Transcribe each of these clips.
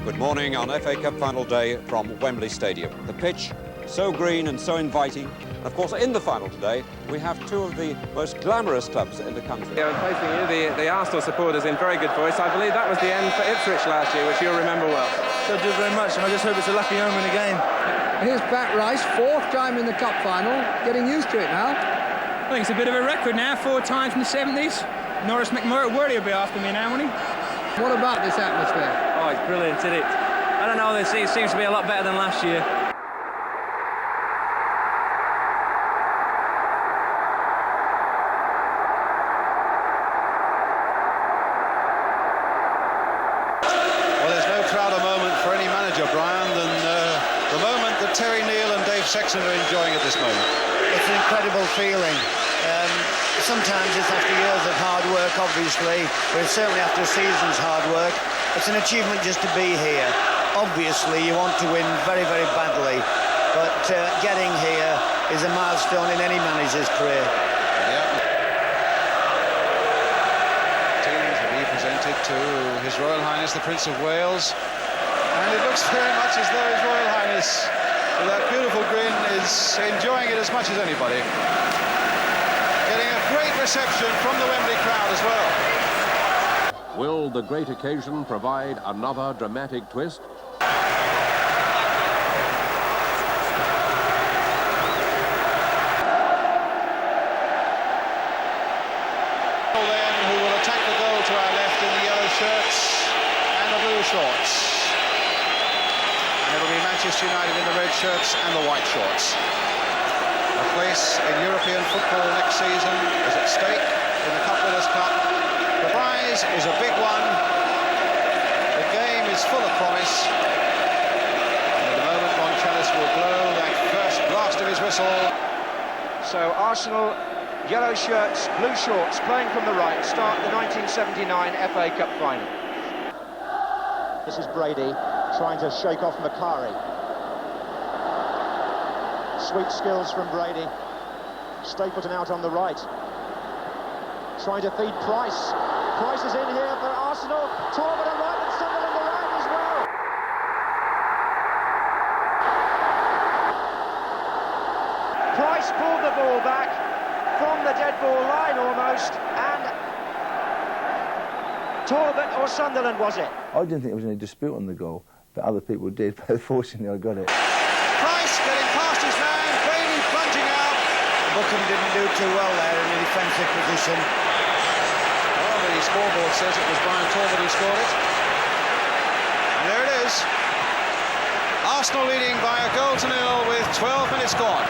Good morning on FA Cup final day from Wembley Stadium. The pitch, so green and so inviting. Of course, in the final today, we have two of the most glamorous clubs in the country. Yeah, I'm facing you, the Arsenal supporters in very good voice. I believe that was the end for Ipswich last year, which you'll remember well. So do very much, and I just hope it's a lucky omen again. Here's Pat Rice, fourth time in the cup final, getting used to it now. I think it's a bit of a record now, 4 times in the 70s. Norris McMurray will be after me now, won't he? What about this atmosphere? Oh, it's brilliant, isn't it? I don't know, this seems to be a lot better than last year. Well, there's no prouder moment for any manager, Brian, than the moment that Terry Neal and Dave Sexton are enjoying at this moment. It's an incredible feeling. Sometimes it's after years of hard work, obviously, but it's certainly after a season's hard work. It's an achievement just to be here. Obviously, you want to win very, very badly, but getting here is a milestone in any manager's career. Yeah. Teams will be presented to His Royal Highness the Prince of Wales, and it looks very much as though His Royal Highness, with that beautiful grin, is enjoying it as much as anybody. Getting a great reception from the Wembley crowd as well. Will the great occasion provide another dramatic twist? Then who will attack the goal to our left in the yellow shirts and the blue shorts. And it'll be Manchester United in the red shirts and the white shorts. A place in European football next season is at stake in the Cup Winners' Cup. The prize is a big one. The game is full of promise. And at the moment, Monchelis will blow that first blast of his whistle. So Arsenal, yellow shirts, blue shorts, playing from the right, start the 1979 FA Cup final. This is Brady trying to shake off Macari. Sweet skills from Brady. Stapleton out on the right. Trying to feed Price. Price is in here for Arsenal. Torben on right and Sunderland around as well. Price pulled the ball back from the dead ball line almost, and Torben or Sunderland was it? I didn't think there was any dispute on the goal, but other people did, but fortunately I got it. Price getting past his man, Brady plunging out. Buckham didn't do too well there in the defensive position. Well, the scoreboard says it was Brian Talbot who scored it. And there it is. Arsenal leading by a goal to nil with 12 minutes gone.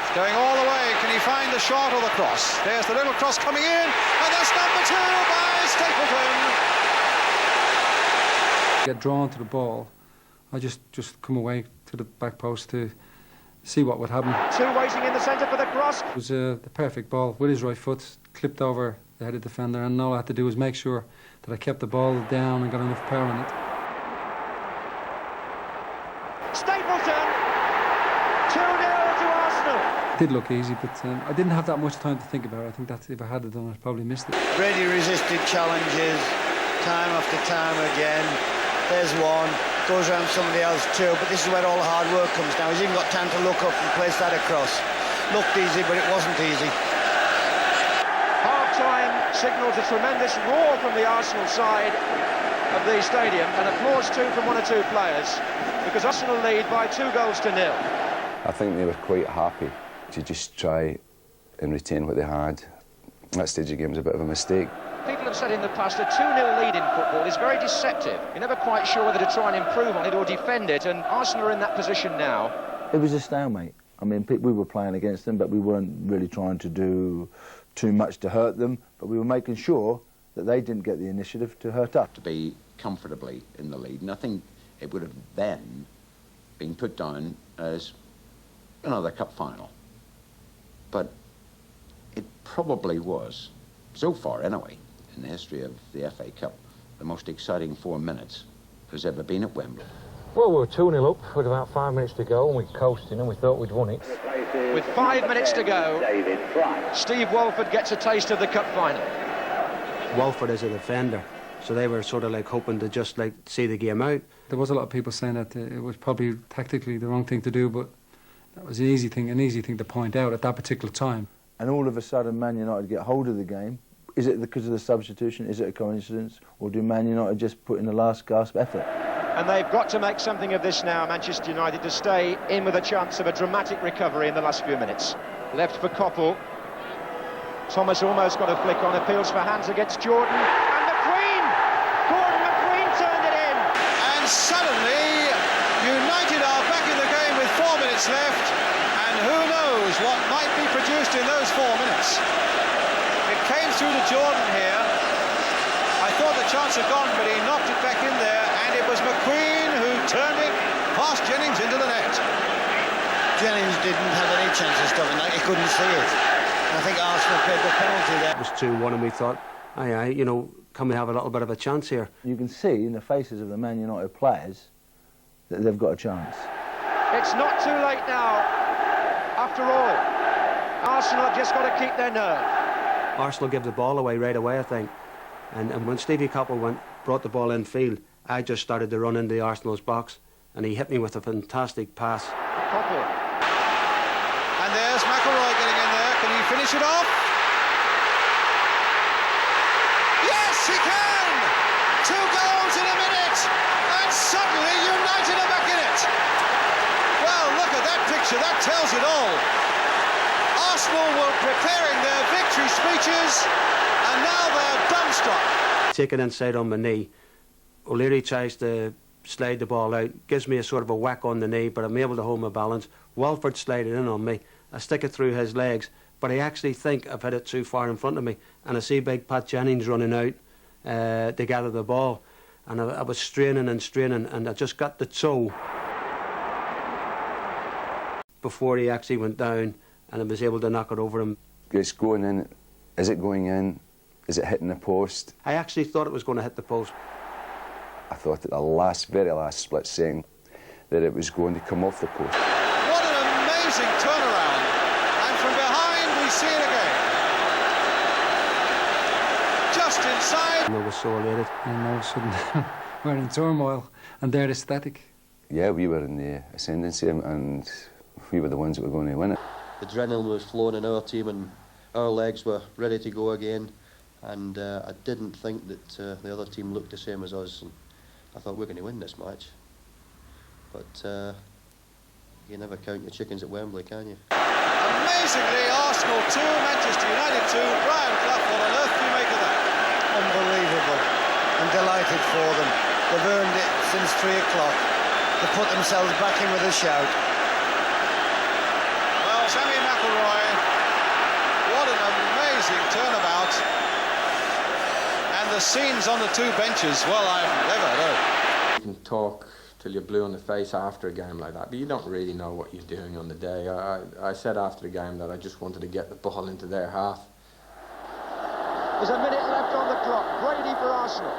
It's going all the way. Can he find the shot or the cross? There's the little cross coming in, and that's number 2 by Stapleton. Get drawn to the ball. I just come away to the back post to see what would happen. 2 waiting in the centre for the cross. It was the perfect ball with his right foot, clipped over the head of the defender, and all I had to do was make sure that I kept the ball down and got enough power on it. Stapleton, 2-0 to Arsenal. It did look easy, but I didn't have that much time to think about it. I think that if I had it done, I'd probably missed it. Brady resisted challenges time after time again. There's one, goes around somebody else too, but this is where all the hard work comes now. He's even got time to look up and place that across. Looked easy, but it wasn't easy. Half-time signals a tremendous roar from the Arsenal side of the stadium, and applause too from 1 or 2 players, because Arsenal lead by 2 goals to nil. I think they were quite happy to just try and retain what they had. That stage of the game was a bit of a mistake. People have said in the past a 2-0 lead in football is very deceptive. You're never quite sure whether to try and improve on it or defend it, and Arsenal are in that position now. It was a stalemate. I mean, we were playing against them, but we weren't really trying to do too much to hurt them, but we were making sure that they didn't get the initiative to hurt us. To be comfortably in the lead, and I think it would have then been put down as another cup final. But it probably was, so far anyway, in the history of the FA Cup, the most exciting 4 minutes there's ever been at Wembley. Well, we were 2-0 up with about 5 minutes to go, and we coasted and we thought we'd won it. With 5 minutes to go, Steve Walford gets a taste of the cup final. Walford as a defender So they were sort of like hoping to just like see the game out. There was a lot of people saying that it was probably tactically the wrong thing to do, but that was an easy thing to point out at that particular time. And all of a sudden Man United get hold of the game. Is it because of the substitution? Is it a coincidence? Or do Man United just put in the last gasp effort? And they've got to make something of this now, Manchester United, to stay in with a chance of a dramatic recovery in the last few minutes. Left for Koppel. Thomas almost got a flick on, appeals for hands against Jordan. And McQueen! Gordon McQueen turned it in! And suddenly, United are back in the game with 4 minutes left, and who knows what might be produced in those 4 minutes. It came through to Jordan here. I thought the chance had gone, but he knocked it back in there, and it was McQueen who turned it past Jennings into the net. Jennings didn't have any chance of stopping that. He couldn't see it. I think Arsenal paid the penalty there. It was 2-1 and we thought, aye, you know, can we have a little bit of a chance here? You can see in the faces of the Man United players that they've got a chance. It's not too late now, after all. Arsenal have just got to keep their nerve. Arsenal gave the ball away right away, I think. And when Stevie Koppel brought the ball in field, I just started to run into Arsenal's box, and he hit me with a fantastic pass. Koppel. And there's McElroy getting in there. Can he finish it off? Yes, he can! 2 goals in a minute, and suddenly United are back in it. Well, look at that picture. That tells it all. Arsenal were preparing their victory speeches, and now they're dumbstruck. Take it inside on my knee. O'Leary tries to slide the ball out, gives me a sort of a whack on the knee, but I'm able to hold my balance. Walford slided in on me. I stick it through his legs, but I actually think I've hit it too far in front of me, and I see big Pat Jennings running out to gather the ball, and I was straining, and I just got the toe before he actually went down, and I was able to knock it over him. It's going in. Is it going in? Is it hitting the post? I actually thought it was going to hit the post. I thought at the very last split second that it was going to come off the post. What an amazing turnaround. And from behind we see it again. Just inside. I was so elated. And all of a sudden we're in turmoil, and they're ecstatic. Yeah, we were in the ascendancy, and we were the ones that were going to win it. The adrenaline was flowing in our team, and our legs were ready to go again. And I didn't think that the other team looked the same as us. And I thought, we're going to win this match. But you never count your chickens at Wembley, can you? Amazingly, Arsenal 2, Manchester United 2. Brian Clough, what on earth do you make of that? Unbelievable. I'm delighted for them. They've earned it since 3 o'clock. They put themselves back in with a shout. Well, Sammy McElroy, what an amazing turnabout. And the scenes on the 2 benches, well, I've never known. You can talk till you're blue in the face after a game like that, but you don't really know what you're doing on the day. I said after the game that I just wanted to get the ball into their half. There's a minute left on the clock. Brady for Arsenal.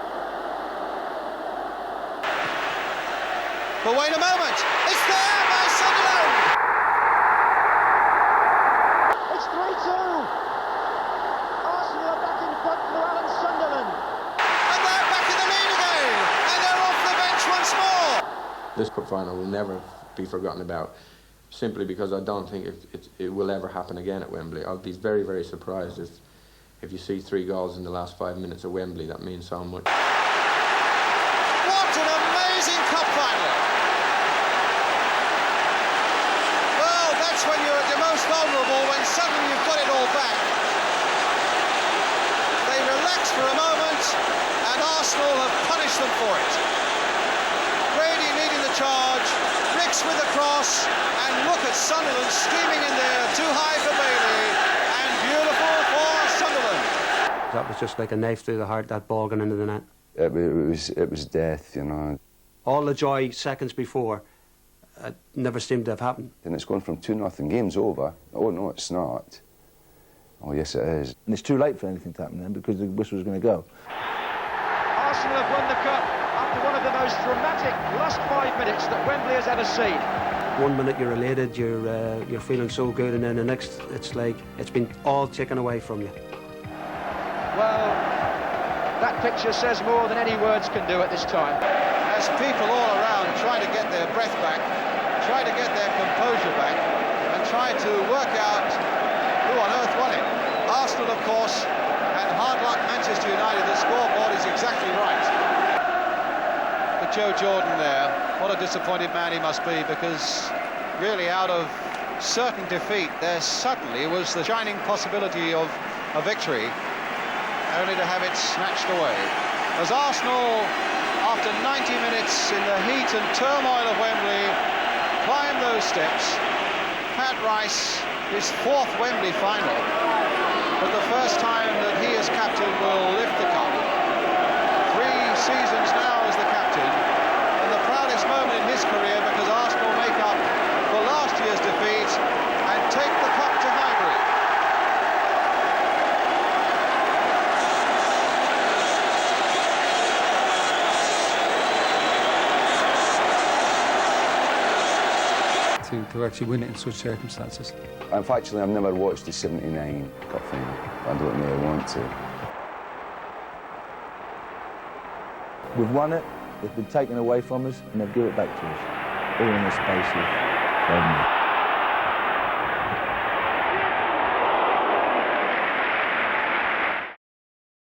But wait a moment. It's there by Sunderland. It's 3-2. Arsenal are back in front for Alan Sunderland. And they're back in the lead again. And they're off the bench once more. This cup final will never be forgotten about, simply because I don't think it will ever happen again at Wembley. I'll be very, very surprised if you see 3 goals in the last 5 minutes at Wembley. That means so much. What an amazing cup final. Well, that's when you're at your most vulnerable, when suddenly you've got it all back. They relax for a moment, and Arsenal have punished them for it. Brady leading the charge, Ricks with the cross, and look at Sunderland steaming in there, too high for Bailey, and beautiful for Sunderland. That was just like a knife through the heart, that ball going into the net. It was death, you know. All the joy seconds before never seemed to have happened. And it's gone from 2-0, game's over. Oh no, it's not. Oh yes, it is. And it's too late for anything to happen then, because the whistle's going to go. Arsenal have won the cup after one of the most dramatic last 5 minutes that Wembley has ever seen. 1 minute you're elated, you're feeling so good, and then the next it's like it's been all taken away from you. Well, That picture says more than any words can do at this time. As people all around try to get their breath back, try to get their composure back, and try to work out who on earth won it. Arsenal, of course, and hard luck Manchester United. The scoreboard is exactly right. But Joe Jordan there, what a disappointed man he must be, because really out of certain defeat there suddenly was the shining possibility of a victory, only to have it snatched away. As Arsenal, after 90 minutes in the heat and turmoil of Wembley, climb those steps. Pat Rice, his 4th Wembley final, but the first time that he as captain will lift the cup. 3 seasons now as the captain, and the proudest moment in his career, because Arsenal make up for last year's defeat and take the cup to Highbury. To actually win it in such circumstances. Unfortunately, I've never watched the 79 Cup final. I don't really want to. We've won it, it's been taken away from us, and they've given it back to us, all in the space of 5 minutes.